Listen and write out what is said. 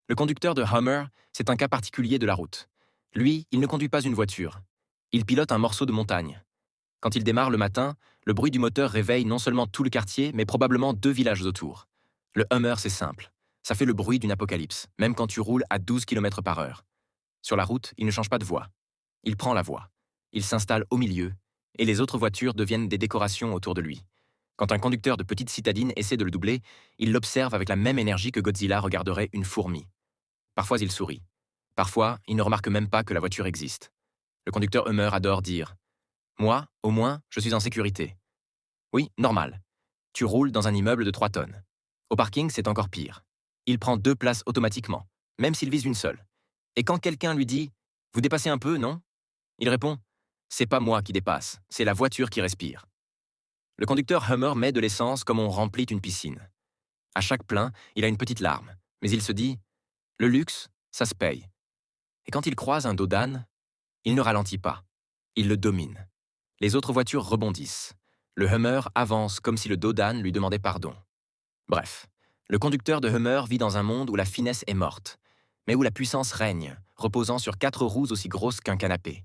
Le conducteur de Hummer, c'est un cas particulier de la route. Lui, il ne conduit pas une voiture. Il pilote un morceau de montagne. Quand il démarre le matin, le bruit du moteur réveille non seulement tout le quartier, mais probablement 2 villages autour. Le Hummer, c'est simple. Ça fait le bruit d'une apocalypse, même quand tu roules à 12 km par heure. Sur la route, il ne change pas de voie. Il prend la voie. Il s'installe au milieu, et les autres voitures deviennent des décorations autour de lui. Quand un conducteur de petite citadine essaie de le doubler, il l'observe avec la même énergie que Godzilla regarderait une fourmi. Parfois, il sourit. Parfois, il ne remarque même pas que la voiture existe. Le conducteur Hummer adore dire: moi, au moins, je suis en sécurité. Oui, normal. Tu roules dans un immeuble de 3 tonnes. Au parking, c'est encore pire. Il prend 2 places automatiquement, même s'il vise une seule. Et quand quelqu'un lui dit: vous dépassez un peu, non? Il répond: c'est pas moi qui dépasse, c'est la voiture qui respire. Le conducteur Hummer met de l'essence comme on remplit une piscine. À chaque plein, il a une petite larme, mais il se dit: le luxe, ça se paye. Et quand il croise un dos d'âne, il ne ralentit pas. Il le domine. Les autres voitures rebondissent. Le Hummer avance comme si le dos d'âne lui demandait pardon. Bref, le conducteur de Hummer vit dans un monde où la finesse est morte, mais où la puissance règne, reposant sur 4 roues aussi grosses qu'un canapé.